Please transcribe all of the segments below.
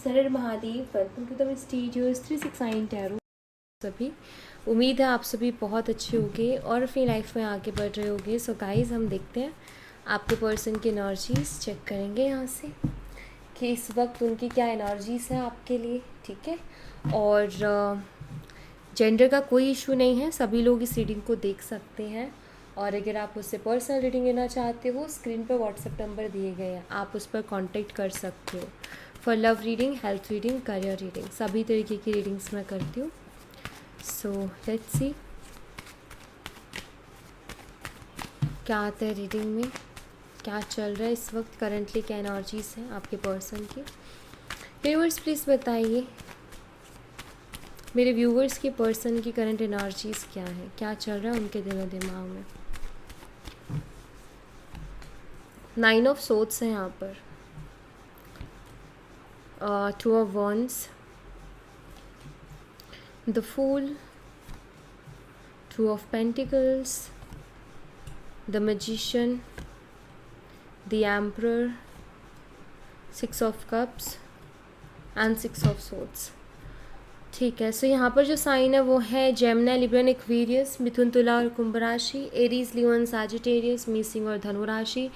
हर हर Mahadev. Welcome to the mysterious 369 tarot. सभी उम्मीद है आप सभी बहुत अच्छे होंगे और अपनी लाइफ में आगे बढ़ रहे होंगे। सो गाइस हम देखते हैं आपके पर्सन की एनर्जीज चेक करेंगे यहाँ से कि इस वक्त उनकी क्या एनर्जीज हैं आपके लिए, ठीक है। और जेंडर का कोई इशू नहीं है, सभी लोग इस रीडिंग को देख सकते हैं। और अगर आप उससे पर्सनल रीडिंग लेना चाहते हो, स्क्रीन पर व्हाट्सएप नंबर दिए गए हैं, आप उस पर कांटेक्ट कर सकते हो for love reading, health reading, career reading, सभी तरीके की रीडिंग्स मैं करती हूँ। सो लेट्स सी क्या आता है रीडिंग में, क्या चल रहा है इस वक्त, करंटली क्या एनर्जीज हैं आपके पर्सन की। व्यूअर्स प्लीज़ बताइए मेरे व्यूअर्स के पर्सन की करंट एनर्जीज क्या है, क्या चल रहा है उनके दिलो दिमाग में। 9 ऑफ सोर्ड्स है यहाँ पर, 2 of wands, the fool, 2 of pentacles, the magician, the emperor, 6 of cups and 6 of swords. ठीक है, सो यहाँ पर जो साइन है वो है जेमिनी, लिब्रा, एक्वेरियस, मिथुन, तुला और कुंभ राशि, एरीज, लियोन, सैजिटेरियस, मीन और धनु राशि,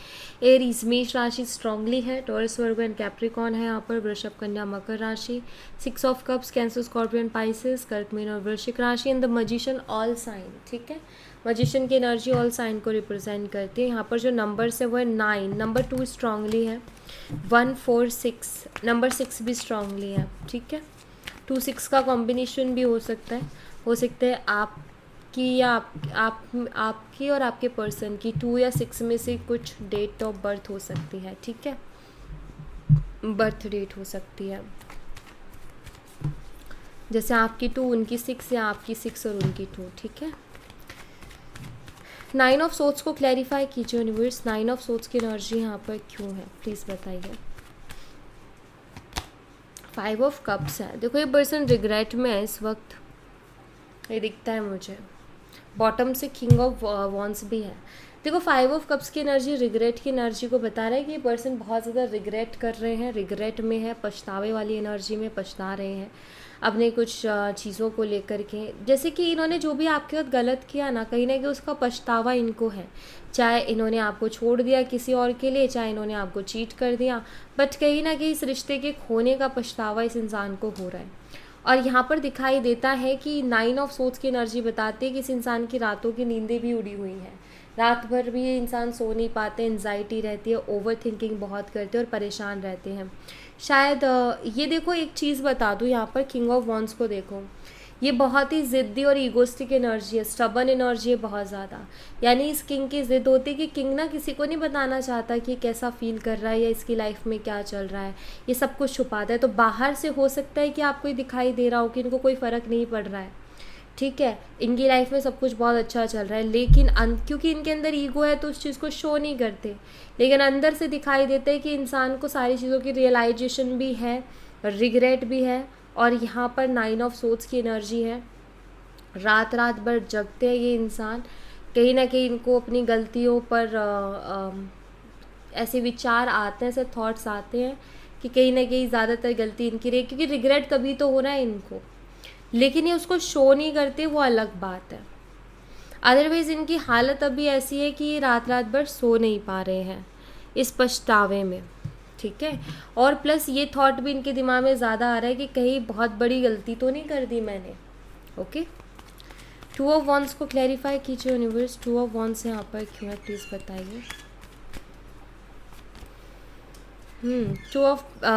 एरीज मेष राशि स्ट्रांगली है, टॉरस, वर्गो एंड कैप्रिकॉन है यहाँ पर, वृषभ, कन्या, मकर राशि, 6 of cups, Cancer, scorpion, Pisces, कर्क, मीन और वृश्चिक राशि, and the magician all sign. ठीक है, मैजिशियन की एनर्जी ऑल साइन को रिप्रेजेंट करती है। यहाँ पर जो नंबर्स है वो है 9, नंबर 2 स्ट्रांगली है, 1, 4, 6, नंबर 6 भी स्ट्रांगली है। ठीक है, 2, 6 का कॉम्बिनेशन भी हो सकता है आपकी या आपकी और आपके पर्सन की 2 या 6 में से कुछ डेट ऑफ बर्थ हो सकती है। ठीक है, बर्थ डेट हो सकती है, जैसे आपकी 2 उनकी 6 या आपकी 6 और उनकी 2। ठीक है, 9 ऑफ सोर्ड्स को क्लैरिफाई कीजिए यूनिवर्स, 9 ऑफ सोर्ड्स की एनर्जी यहाँ पर क्यों है, प्लीज़ बताइए। 5 ऑफ कप्स है, देखो ये पर्सन रिग्रेट में है इस वक्त, ये दिखता है मुझे। बॉटम से किंग ऑफ वॉन्ड्स भी है। देखो 5 ऑफ कप्स की एनर्जी रिग्रेट की एनर्जी को बता रहा है कि ये पर्सन बहुत ज़्यादा रिग्रेट कर रहे हैं, रिग्रेट में है, पछतावे वाली एनर्जी में पछता रहे हैं अपने कुछ चीज़ों को लेकर के। जैसे कि इन्होंने जो भी आपके साथ गलत किया ना कहीं उसका पछतावा इनको है, चाहे इन्होंने आपको छोड़ दिया किसी और के लिए, चाहे इन्होंने आपको चीट कर दिया, बट कहीं ना कहीं इस रिश्ते के खोने का पछतावा इस इंसान को हो रहा है। और यहाँ पर दिखाई देता है कि 9 ऑफ सोर्ड्स की एनर्जी बताती है कि इस इंसान की रातों की नींदें भी उड़ी हुई हैं, रात भर भी ये इंसान सो नहीं पाते, एंजाइटी रहती है, ओवर थिंकिंग बहुत करते हैं और परेशान रहते हैं शायद। ये देखो एक चीज़ बता दूँ, यहाँ पर किंग ऑफ वॉन्ड्स को देखो, ये बहुत ही ज़िद्दी और ईगोस्टिक एनर्जी है, स्टबन एनर्जी है बहुत ज़्यादा। यानी इस किंग की ज़िद होती है कि किंग ना किसी को नहीं बताना चाहता कि कैसा फील कर रहा है या इसकी लाइफ में क्या चल रहा है, ये सब कुछ छुपाता है। तो बाहर से हो सकता है कि आपको दिखाई दे रहा हो कि इनको कोई फ़र्क नहीं पड़ रहा है, ठीक है, इनकी लाइफ में सब कुछ बहुत अच्छा चल रहा है, लेकिन क्योंकि इनके अंदर ईगो है तो उस चीज़ को शो नहीं करते, लेकिन अंदर से दिखाई देता है कि इंसान को सारी चीज़ों की रियलाइजेशन भी है, रिग्रेट भी है। और यहाँ पर 9 ऑफ सोर्ड्स की एनर्जी है, रात रात भर जगते हैं ये इंसान, कहीं ना कहीं इनको अपनी गलतियों पर ऐसे विचार आते हैं, ऐसे थॉट्स आते हैं कि कहीं ना कहीं ज़्यादातर गलती इनकी रही, क्योंकि रिग्रेट तभी तो हो रहा है इनको, लेकिन ये उसको शो नहीं करते, वो अलग बात है। अदरवाइज़ इनकी हालत अभी ऐसी है कि ये रात रात भर सो नहीं पा रहे हैं इस पछतावे में। ठीक है, और प्लस ये थॉट भी इनके दिमाग में ज़्यादा आ रहा है कि कहीं बहुत बड़ी गलती तो नहीं कर दी मैंने। ओके, 2 ऑफ वॉन्ड्स को क्लैरिफाई कीजिए यूनिवर्स, 2 ऑफ वॉन्ड्स यहाँ पर क्यों है, प्लीज़ बताइए।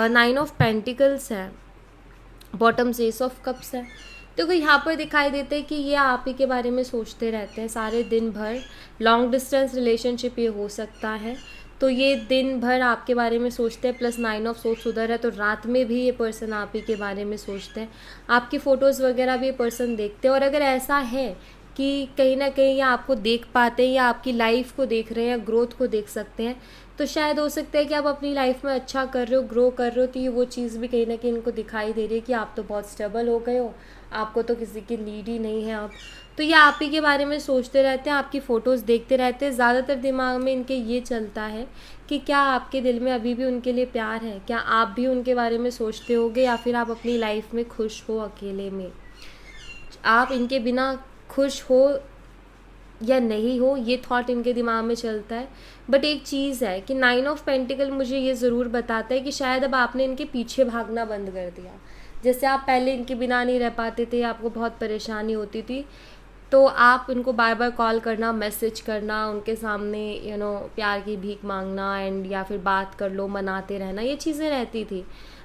9 ऑफ पेंटिकल्स है, बॉटम से एस ऑफ कप्स है। देखो यहाँ पर दिखाई देता है कि ये आप ही के बारे में सोचते रहते हैं सारे दिन भर, लॉन्ग डिस्टेंस रिलेशनशिप ये हो सकता है, तो ये दिन भर आपके बारे में सोचते हैं, प्लस 9 ऑफ सोर्ड्स उधर है तो रात में भी ये पर्सन आप ही के बारे में सोचते हैं, आपकी फ़ोटोज़ वगैरह भी ये पर्सन देखते हैं। और अगर ऐसा है कि कहीं ना कहीं ये आपको देख पाते हैं या आपकी लाइफ को देख रहे हैं या ग्रोथ को देख सकते हैं, तो शायद हो सकता है कि आप अपनी लाइफ में अच्छा कर रहे हो, ग्रो कर रहे हो, तो ये वो चीज़ भी कहीं ना कहीं इनको दिखाई दे रही है कि आप तो बहुत स्टेबल हो गए हो, आपको तो किसी की नीड ही नहीं है अब। तो ये आप ही के बारे में सोचते रहते हैं, आपकी फ़ोटोज़ देखते रहते हैं, ज़्यादातर दिमाग में इनके ये चलता है कि क्या आपके दिल में अभी भी उनके लिए प्यार है, क्या आप भी उनके बारे में सोचते होगे, या फिर आप अपनी लाइफ में खुश हो अकेले में, आप इनके बिना खुश हो या नहीं हो, ये थॉट इनके दिमाग में चलता है। बट एक चीज़ है कि 9 ऑफ पेंटिकल मुझे ये ज़रूर बताता है कि शायद अब आपने इनके पीछे भागना बंद कर दिया। जैसे आप पहले इनके बिना नहीं रह पाते थे, आपको बहुत परेशानी होती थी, तो आप उनको बार बार कॉल करना, मैसेज करना, उनके सामने प्यार की भीख मांगना एंड या फिर बात कर लो, मनाते रहना, ये चीज़ें रहती थी।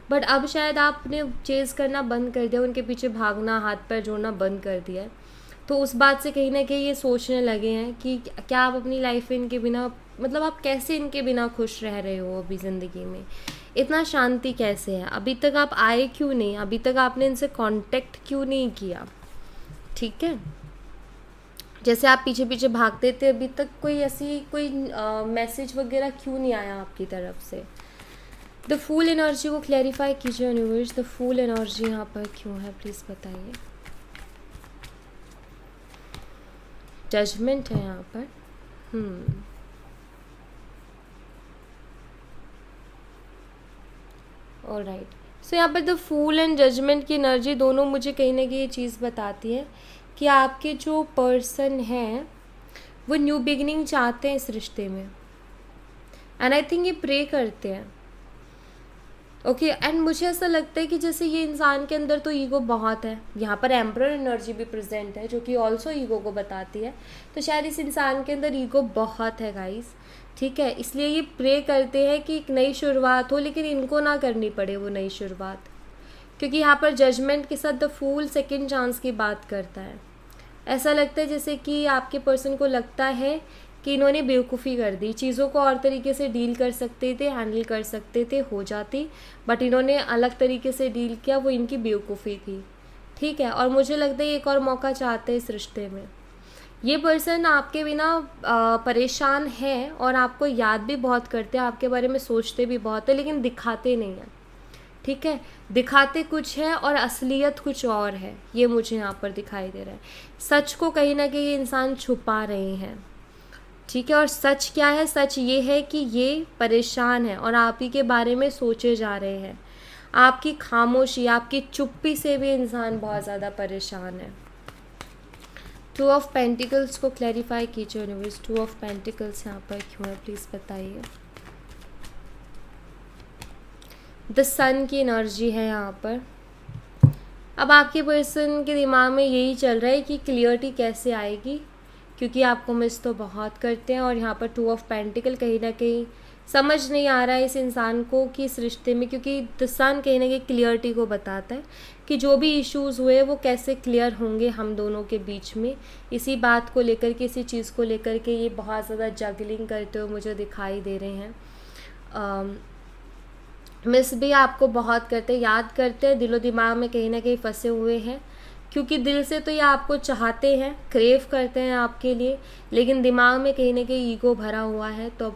बट अब शायद आपने चेज़ करना बंद कर दिया, उनके पीछे भागना, हाथ पैर जोड़ना बंद कर दिया है। तो उस बात से कहीं ना कहीं ये सोचने लगे हैं कि क्या आप अपनी लाइफ में इनके बिना, मतलब आप कैसे इनके बिना खुश रह रहे हो अभी ज़िंदगी में, इतना शांति कैसे है, अभी तक आप आए क्यों नहीं, अभी तक आपने इनसे कांटेक्ट क्यों नहीं किया। ठीक है, जैसे आप पीछे पीछे भागते थे, अभी तक कोई मैसेज वगैरह क्यों नहीं आया आपकी तरफ से। द फूल एनर्जी को क्लैरिफाई कीजिए यूनिवर्स, द फूल एनर्जी यहाँ पर क्यों है, प्लीज़ बताइए। जजमेंट है यहाँ पर। ऑलराइट, सो यहाँ पर द फूल एंड जजमेंट की एनर्जी दोनों मुझे कहीं ना कहीं ये चीज़ बताती है कि आपके जो पर्सन हैं वो न्यू बिगिनिंग चाहते हैं इस रिश्ते में, एंड आई थिंक ये प्रे करते हैं। ओके, एंड मुझे ऐसा लगता है कि जैसे ये इंसान के अंदर तो ईगो बहुत है, यहाँ पर एम्परर एनर्जी भी प्रेजेंट है जो कि ऑल्सो ईगो को बताती है, तो शायद इस इंसान के अंदर ईगो बहुत है गाइस। ठीक है, इसलिए ये प्रे करते हैं कि एक नई शुरुआत हो, लेकिन इनको ना करनी पड़े वो नई शुरुआत, क्योंकि यहाँ पर जजमेंट के साथ द फूल सेकेंड चांस की बात करता है। ऐसा लगता है जैसे कि आपके पर्सन को लगता है कि इन्होंने बेवकूफ़ी कर दी, चीज़ों को और तरीके से डील कर सकते थे, हैंडल कर सकते थे, हो जाती, बट इन्होंने अलग तरीके से डील किया, वो इनकी बेवकूफ़ी थी। ठीक है, और मुझे लगता है एक और मौका चाहते हैं इस रिश्ते में। ये पर्सन आपके बिना परेशान है और आपको याद भी बहुत करते हैं, आपके बारे में सोचते भी बहुत है, लेकिन दिखाते नहीं हैं। ठीक है, दिखाते कुछ है और असलियत कुछ और है, ये मुझे यहाँ पर दिखाई दे रहा है। सच को कहीं ना कहीं ये इंसान छुपा रहे हैं। ठीक है, और सच क्या है, सच ये है कि ये परेशान है और आप ही के बारे में सोचे जा रहे हैं। आपकी खामोशी, आपकी चुप्पी से भी इंसान बहुत ज़्यादा परेशान है। 2 ऑफ पेंटिकल्स को क्लैरिफाई कीजिए यूनिवर्स, 2 ऑफ पेंटिकल्स यहाँ पर क्यों है, प्लीज़ बताइए। द सन की एनर्जी है यहाँ पर। अब आपके पर्सन के दिमाग में यही चल रहा है कि क्लियरिटी कैसे आएगी, क्योंकि आपको मिस तो बहुत करते हैं, और यहाँ पर 2 ऑफ पेंटिकल कहीं ना कहीं समझ नहीं आ रहा है इस इंसान को कि इस रिश्ते में, क्योंकि द सन कहीं ना कहीं क्लियरिटी को बताता है कि जो भी इश्यूज़ हुए वो कैसे क्लियर होंगे हम दोनों के बीच में। इसी बात को लेकर के, इसी चीज़ को लेकर के ये बहुत ज़्यादा जगलिंग करते हुए मुझे दिखाई दे रहे हैं। मिस भी आपको बहुत करते हैं, याद करते हैं, दिलो दिमाग में कहीं ना कहीं फंसे हुए हैं, क्योंकि दिल से तो ये आपको चाहते हैं, क्रेव करते हैं आपके लिए, लेकिन दिमाग में कहीं ना कहीं ईगो भरा हुआ है, तो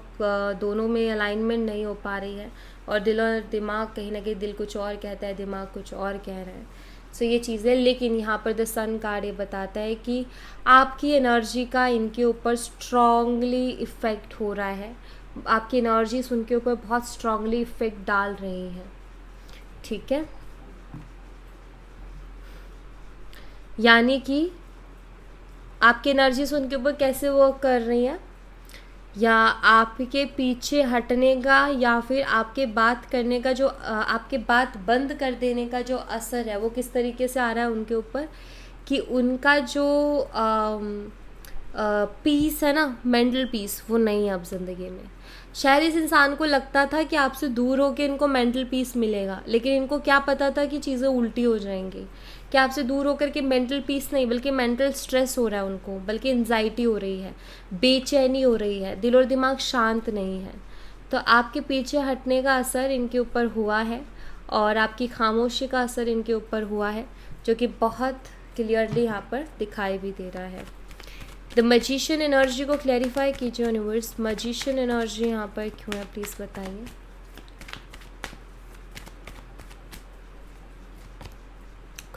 दोनों में अलाइनमेंट नहीं हो पा रही है, और दिल और दिमाग कहीं ना कहीं, दिल कुछ और कहता है, दिमाग कुछ और कह रहा है। सो ये चीज़ें, लेकिन यहाँ पर द सन कार्ड ये बताता है कि आपकी एनर्जी का इनके ऊपर स्ट्रांगली इफ़ेक्ट हो रहा है, आपकी एनर्जीज उनके ऊपर बहुत स्ट्रांगली इफ़ेक्ट डाल रही हैं। ठीक है, यानी कि आपकी एनर्जीज उनके ऊपर कैसे वर्क कर रही हैं, या आपके पीछे हटने का, या फिर आपके बात करने का जो आपके बात बंद कर देने का जो असर है वो किस तरीके से आ रहा है उनके ऊपर, कि उनका जो पीस है ना, मेंटल पीस, वो नहीं है अब ज़िंदगी में। शायद इस इंसान को लगता था कि आपसे दूर होकर इनको मेंटल पीस मिलेगा, लेकिन इनको क्या पता था कि चीज़ें उल्टी हो जाएंगी, कि आपसे दूर होकर के मेंटल पीस नहीं, बल्कि मेंटल स्ट्रेस हो रहा है उनको, बल्कि एंजाइटी हो रही है, बेचैनी हो रही है, दिल और दिमाग शांत नहीं है। तो आपके पीछे हटने का असर इनके ऊपर हुआ है, और आपकी खामोशी का असर इनके ऊपर हुआ है, जो कि बहुत क्लियरली यहाँ पर दिखाई भी दे रहा है। द मैजिशियन एनर्जी को क्लैरिफाई कीजिए यूनिवर्स, मैजिशियन एनर्जी यहाँ पर क्यों है, प्लीज़ बताइए।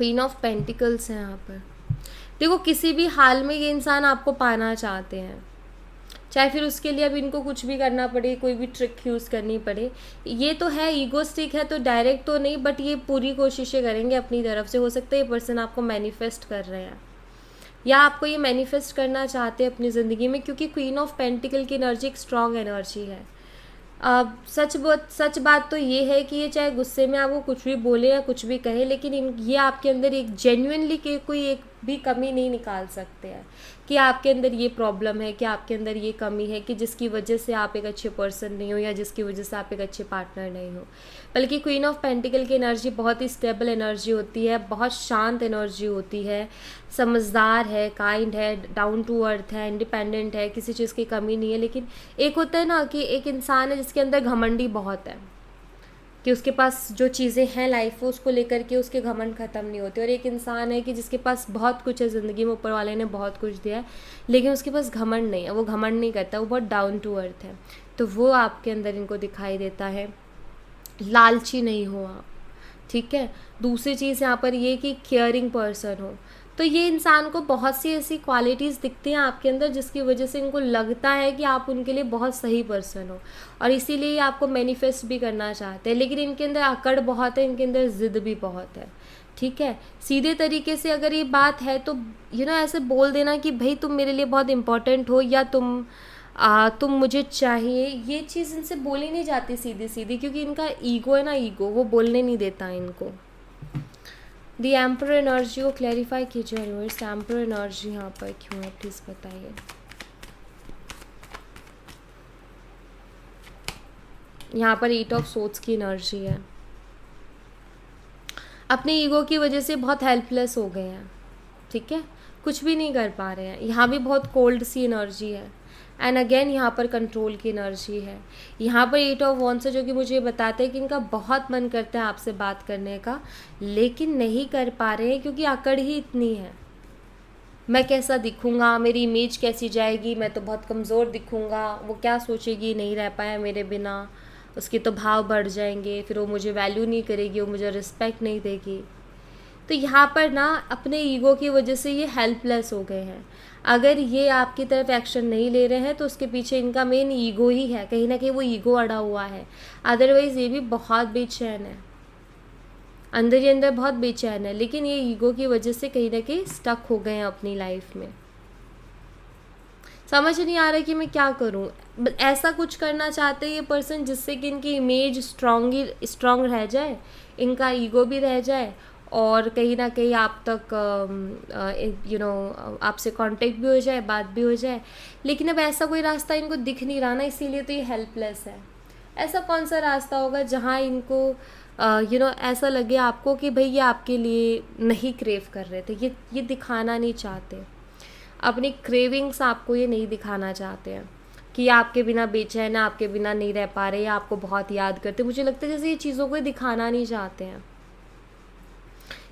क्वीन ऑफ पेंटिकल्स है यहाँ पर। देखो किसी भी हाल में ये इंसान आपको पाना चाहते हैं, चाहे फिर उसके लिए अब इनको कुछ भी करना पड़े, कोई भी ट्रिक यूज़ करनी पड़े। ये तो है ईगोस्टिक है, तो डायरेक्ट तो नहीं, बट ये पूरी कोशिशें करेंगे अपनी तरफ से। हो सकता है ये पर्सन आपको मैनिफेस्ट कर रहे हैं या आपको ये मैनिफेस्ट करना चाहते हैं अपनी ज़िंदगी में, क्योंकि क्वीन ऑफ पेंटिकल की एनर्जी एक स्ट्रॉन्ग एनर्जी है। अब सच बात तो ये है कि ये चाहे गुस्से में आपको कुछ भी बोले या कुछ भी कहे, लेकिन ये आपके अंदर एक जेन्युइनली के कोई एक भी कमी नहीं निकाल सकते हैं कि आपके अंदर ये प्रॉब्लम है, कि आपके अंदर ये कमी है, कि जिसकी वजह से आप एक अच्छे पर्सन नहीं हो या जिसकी वजह से आप एक अच्छे पार्टनर नहीं हो। बल्कि क्वीन ऑफ पेंटिकल की एनर्जी बहुत ही स्टेबल एनर्जी होती है, बहुत शांत एनर्जी होती है, समझदार है, काइंड है, डाउन टू अर्थ है, इंडिपेंडेंट है, किसी चीज़ की कमी नहीं है। लेकिन एक होता है ना कि एक इंसान है जिसके अंदर घमंडी बहुत है, कि उसके पास जो चीज़ें हैं लाइफ में उसको लेकर के उसके घमंड ख़त्म नहीं होते। और एक इंसान है कि जिसके पास बहुत कुछ है ज़िंदगी में, ऊपर वाले ने बहुत कुछ दिया है, लेकिन उसके पास घमंड नहीं है, वो घमंड नहीं करता, वो बहुत डाउन टू अर्थ है। तो वो आपके अंदर इनको दिखाई देता है। लालची नहीं हो आप, ठीक है। दूसरी चीज़ यहाँ पर ये कि केयरिंग पर्सन हो। तो ये इंसान को बहुत सी ऐसी क्वालिटीज़ दिखती हैं आपके अंदर जिसकी वजह से इनको लगता है कि आप उनके लिए बहुत सही पर्सन हो, और इसीलिए ये आपको मैनिफेस्ट भी करना चाहते हैं। लेकिन इनके अंदर अकड़ बहुत है, इनके अंदर ज़िद भी बहुत है, ठीक है। सीधे तरीके से अगर ये बात है तो ऐसे बोल देना कि भाई तुम मेरे लिए बहुत इंपॉर्टेंट हो, या तुम मुझे चाहिए, ये चीज़ इनसे बोली नहीं जाती सीधी सीधी, क्योंकि इनका ईगो है ना, ईगो वो बोलने नहीं देता इनको। द एम्परर एनर्जी को क्लैरिफाई कीजिए यूनिवर्स, एम्परर एनर्जी यहाँ पर क्यों है प्लीज़ बताइए। यहाँ पर 8 ऑफ सोर्ड्स की एनर्जी है। अपने ईगो की वजह से बहुत हेल्पलेस हो गए हैं, ठीक है, कुछ भी नहीं कर पा रहे हैं। यहाँ भी बहुत कोल्ड सी एनर्जी है, एंड अगेन यहाँ पर कंट्रोल की एनर्जी है। यहाँ पर 8 ऑफ वॉन्ड्स है, जो कि मुझे बताते हैं कि इनका बहुत मन करता है आपसे बात करने का, लेकिन नहीं कर पा रहे हैं क्योंकि अकड़ ही इतनी है। मैं कैसा दिखूँगा, मेरी इमेज कैसी जाएगी, मैं तो बहुत कमज़ोर दिखूँगा, वो क्या सोचेगी नहीं रह पाया मेरे बिना, उसके तो भाव बढ़ जाएंगे, फिर वो मुझे वैल्यू नहीं करेगी, वो मुझे रिस्पेक्ट नहीं देगी। तो यहाँ पर ना अपने ईगो की वजह से ये हेल्पलेस हो गए हैं। अगर ये आपकी तरफ एक्शन नहीं ले रहे हैं तो उसके पीछे इनका मेन ईगो ही है, कहीं ना कहीं वो ईगो अड़ा हुआ है। अदरवाइज़ ये भी बहुत बेचैन है, अंदर ही अंदर बहुत बेचैन है, लेकिन ये ईगो की वजह से कहीं ना कहीं स्टक हो गए हैं अपनी लाइफ में। समझ नहीं आ रहा कि मैं क्या करूं। ऐसा कुछ करना चाहते हैं ये पर्सन जिससे कि इनकी इमेज स्ट्रॉन्ग रह जाए, इनका ईगो भी रह जाए, और कहीं ना कहीं आप तक आपसे कांटेक्ट भी हो जाए, बात भी हो जाए। लेकिन अब ऐसा कोई रास्ता इनको दिख नहीं रहा ना, इसीलिए तो ये हेल्पलेस है। ऐसा कौन सा रास्ता होगा जहाँ इनको ऐसा लगे आपको कि भाई ये आपके लिए नहीं क्रेव कर रहे थे, ये दिखाना नहीं चाहते, अपनी क्रेविंग्स आपको ये नहीं दिखाना चाहते हैं कि आपके बिना बेचैन है, आपके बिना नहीं रह पा रहे, या आपको बहुत याद करते। मुझे लगता है जैसे ये चीज़ों को दिखाना नहीं चाहते हैं।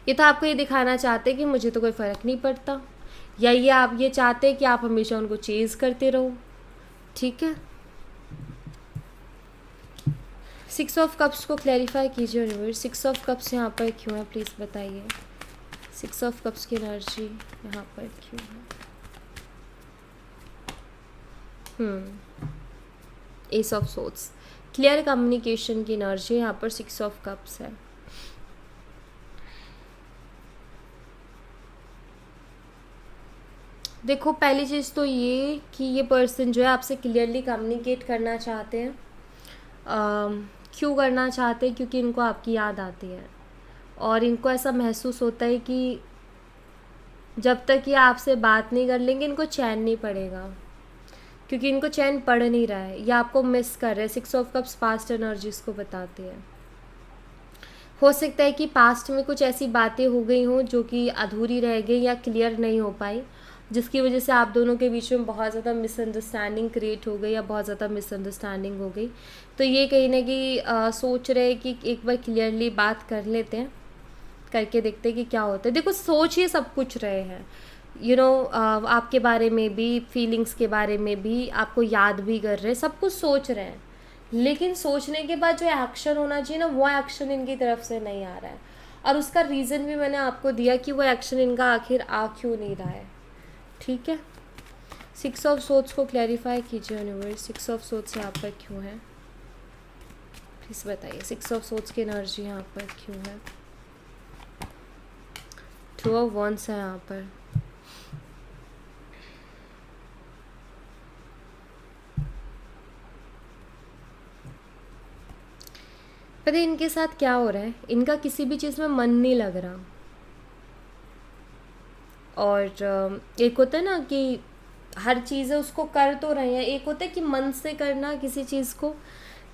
ये तो आपको ये दिखाना चाहते हैं कि मुझे तो कोई फ़र्क नहीं पड़ता, या ये चाहते हैं कि आप हमेशा उनको चेज़ करते रहो, ठीक है। 6 ऑफ कप्स को क्लैरिफाई कीजिए यूनिवर्स, 6 ऑफ कप्स यहाँ पर क्यों है प्लीज़ बताइए। 6 ऑफ कप्स की एनर्जी यहाँ पर क्यों है। S of swords, clear communication की एनर्जी यहाँ पर 6 ऑफ कप्स है। देखो पहली चीज़ तो ये कि ये पर्सन जो है आपसे क्लियरली कम्युनिकेट करना चाहते हैं। क्यों करना चाहते हैं? क्योंकि इनको आपकी याद आती है, और इनको ऐसा महसूस होता है कि जब तक ये आपसे बात नहीं कर लेंगे इनको चैन नहीं पड़ेगा, क्योंकि इनको चैन पड़ नहीं रहा है, या आपको मिस कर रहे हैं। 6 ऑफ कप्स पास्ट एनर्जीज को बताती है। हो सकता है कि पास्ट में कुछ ऐसी बातें हो गई हों जो कि अधूरी रह गई या क्लियर नहीं हो पाई, जिसकी वजह से आप दोनों के बीच में बहुत ज़्यादा मिसअंडरस्टैंडिंग क्रिएट हो गई, या बहुत ज़्यादा मिसअंडरस्टैंडिंग हो गई। तो ये कहीं ना कहीं सोच रहे हैं कि एक बार क्लियरली बात कर लेते हैं, करके देखते हैं कि क्या होता है। देखो सोच ये सब कुछ रहे हैं, आपके बारे में भी, फीलिंग्स के बारे में भी, आपको याद भी कर रहे हैं, सब कुछ सोच रहे हैं, लेकिन सोचने के बाद जो एक्शन होना चाहिए ना, वो एक्शन इनकी तरफ से नहीं आ रहा है। और उसका रीज़न भी मैंने आपको दिया कि वो एक्शन इनका आखिर आ क्यों नहीं रहा है। ठीक है, 6 ऑफ सोर्ड्स को क्लैरिफाई कीजिए यूनिवर्स, 6 ऑफ सोर्ड्स यहाँ पर क्यों है, प्लीज़ बताइए 6 ऑफ सोर्ड्स की एनर्जी यहाँ पर क्यों है। 2 ऑफ वॉन्ड्स है यहाँ पर, पता है इनके साथ क्या हो रहा है, इनका किसी भी चीज़ में मन नहीं लग रहा। और एक होता है ना कि हर चीज़ है उसको कर तो रहे हैं, एक होता है कि मन से करना किसी चीज़ को,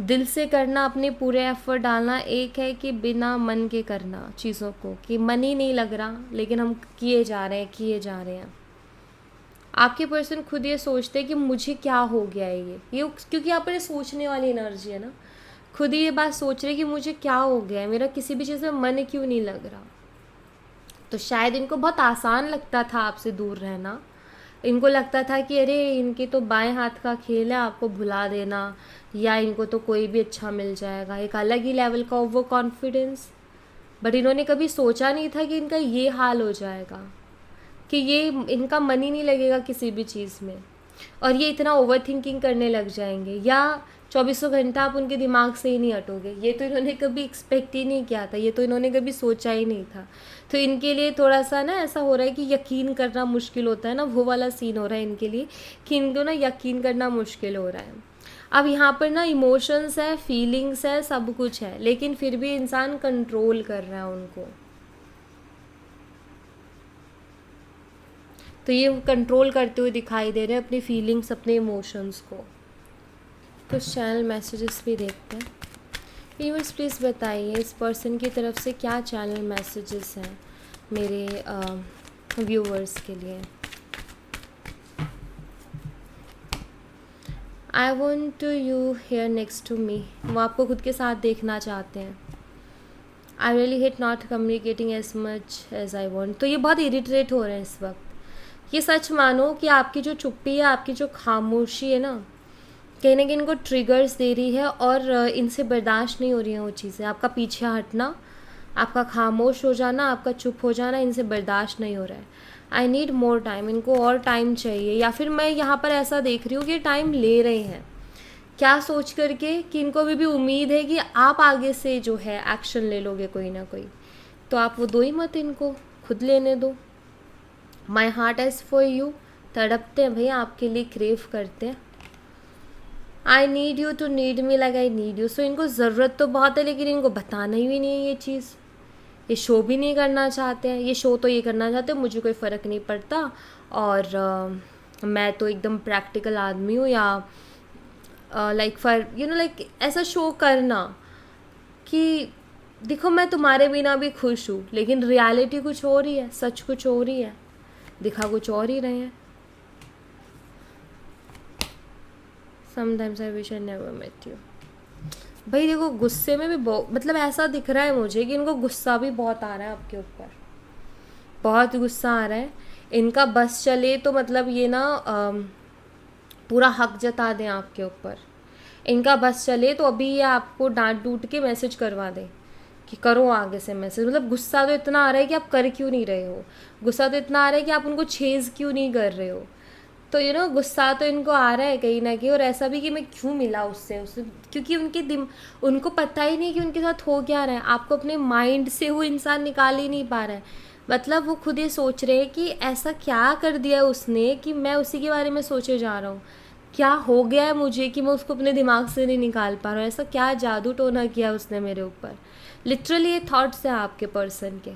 दिल से करना, अपने पूरे एफर्ट डालना, एक है कि बिना मन के करना चीज़ों को, कि मन ही नहीं लग रहा लेकिन हम किए जा रहे हैं। आपके पर्सन खुद ये सोचते हैं कि मुझे क्या हो गया है ये क्योंकि यहाँ पर ये सोचने वाली एनर्जी है ना, खुद ही ये बात सोच रहे कि मुझे क्या हो गया है, मेरा किसी भी चीज़ में मन क्यों नहीं लग रहा। तो शायद इनको बहुत आसान लगता था आपसे दूर रहना, इनको लगता था कि अरे इनके तो बाएं हाथ का खेल है आपको भुला देना, या इनको तो कोई भी अच्छा मिल जाएगा, एक अलग ही लेवल का वो कॉन्फिडेंस। बट इन्होंने कभी सोचा नहीं था कि इनका ये हाल हो जाएगा, कि ये इनका मन ही नहीं लगेगा किसी भी चीज़ में, और ये इतना ओवर थिंकिंग करने लग जाएंगे, या 24 घंटा आप उनके दिमाग से ही नहीं हटोगे। ये तो इन्होंने कभी एक्सपेक्ट ही नहीं किया था, ये तो इन्होंने कभी सोचा ही नहीं था। तो इनके लिए थोड़ा सा ना ऐसा हो रहा है कि यकीन करना मुश्किल होता है ना, वो वाला सीन हो रहा है इनके लिए कि इनको ना यकीन करना मुश्किल हो रहा है। अब यहाँ पर ना इमोशंस है, फीलिंग्स है, सब कुछ है, लेकिन फिर भी इंसान कंट्रोल कर रहा है उनको। तो ये कंट्रोल करते हुए दिखाई दे रहे हैं अपनी फीलिंग्स, अपने इमोशंस को। तो चैनल मैसेजेस भी देखते हैं। यूनिवर्स प्लीज़ बताइए इस पर्सन की तरफ से क्या चैनल मैसेजेस हैं मेरे व्यूवर्स के लिए। I want to you here next to me, वो आपको खुद के साथ देखना चाहते हैं। I really hate not communicating as much as I want, तो ये बहुत इरिटेट हो रहे हैं इस वक्त। ये सच मानो कि आपकी जो चुप्पी है, आपकी जो खामोशी है ना, कहीं ना कहीं इनको ट्रिगर्स दे रही है, और इनसे बर्दाश्त नहीं हो रही हैं वो चीज़ें। आपका पीछे हटना, आपका खामोश हो जाना, आपका चुप हो जाना, इनसे बर्दाश्त नहीं हो रहा है। आई नीड मोर टाइम, इनको और टाइम चाहिए, या फिर मैं यहाँ पर ऐसा देख रही हूँ कि टाइम ले रहे हैं, क्या सोच करके कि इनको अभी भी उम्मीद है कि आप आगे से जो है एक्शन ले लोगे कोई ना कोई। तो आप वो दो ही मत, इनको खुद लेने दो। My heart aches for you, तड़पते हैं भैया आपके लिए, क्रेव करते हैं। I need you to need me like I need you, so इनको ज़रूरत तो बहुत है, लेकिन इनको बताना ही नहीं है ये चीज़। ये शो भी नहीं करना चाहते हैं, ये शो तो ये करना चाहते हैं मुझे कोई फ़र्क नहीं पड़ता, और मैं तो एकदम प्रैक्टिकल आदमी हूँ, या लाइक फॉर लाइक ऐसा शो करना कि देखो मैं तुम्हारे बिना भी खुश हूँ, लेकिन रियलिटी कुछ और ही है, सच कुछ और ही है, दिखा कुछ और ही रहे हैं। Sometimes I wish I never met you. भाई देखो गुस्से में भी मतलब ऐसा दिख रहा है मुझे कि इनको गुस्सा भी बहुत आ रहा है आपके ऊपर, बहुत गुस्सा आ रहा है इनका। बस चले तो मतलब ये ना पूरा हक जता दें आपके ऊपर। इनका बस चले तो अभी ये आपको डांट डूट के मैसेज करवा दें कि करो आगे से मैसेज। मतलब गुस्सा तो इतना आ रहा है कि आप कर क्यों नहीं रहे हो, गुस्सा तो इतना आ रहा है कि आप उनको छेज क्यों नहीं कर रहे हो। तो गुस्सा तो इनको आ रहा है कहीं ना कहीं, और ऐसा भी कि मैं क्यों मिला उससे क्योंकि उनको पता ही नहीं कि उनके साथ हो क्या रहा है। आपको अपने माइंड से वो इंसान निकाल ही नहीं पा रहा है। मतलब वो खुद ये सोच रहे हैं कि ऐसा क्या कर दिया उसने कि मैं उसी के बारे में सोचे जा रहा हूँ, क्या हो गया है मुझे कि मैं उसको अपने दिमाग से नहीं निकाल पा रहा हूँ, ऐसा क्या जादू टोना किया उसने मेरे ऊपर। लिटरली ये थॉट्स हैं आपके पर्सन के,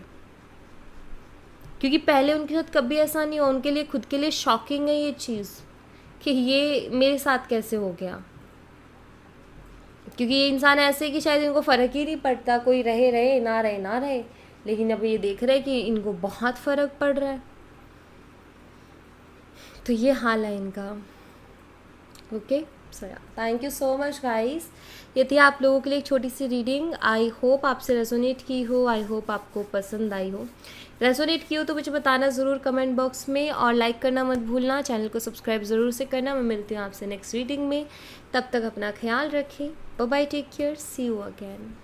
क्योंकि पहले उनके साथ कभी ऐसा नहीं हुआ। उनके लिए खुद के लिए शॉकिंग है ये चीज़ कि ये मेरे साथ कैसे हो गया, क्योंकि ये इंसान ऐसे है कि शायद इनको फ़र्क ही नहीं पड़ता, कोई रहे रहे ना रहे ना रहे, लेकिन अब ये देख रहे हैं कि इनको बहुत फ़र्क पड़ रहा है। तो ये हाल है इनका। Okay so thank you so much guys, ये थी आप लोगों के लिए एक छोटी सी रीडिंग। आई होप आपसे रेजोनेट की हो, आई होप आपको पसंद आई हो। रेजोनेट की हो तो मुझे बताना ज़रूर कमेंट बॉक्स में, और लाइक करना मत भूलना, चैनल को सब्सक्राइब ज़रूर से करना। मैं मिलती हूँ आपसे नेक्स्ट रीडिंग में, तब तक अपना ख्याल रखें। Bye bye, take care, see you again.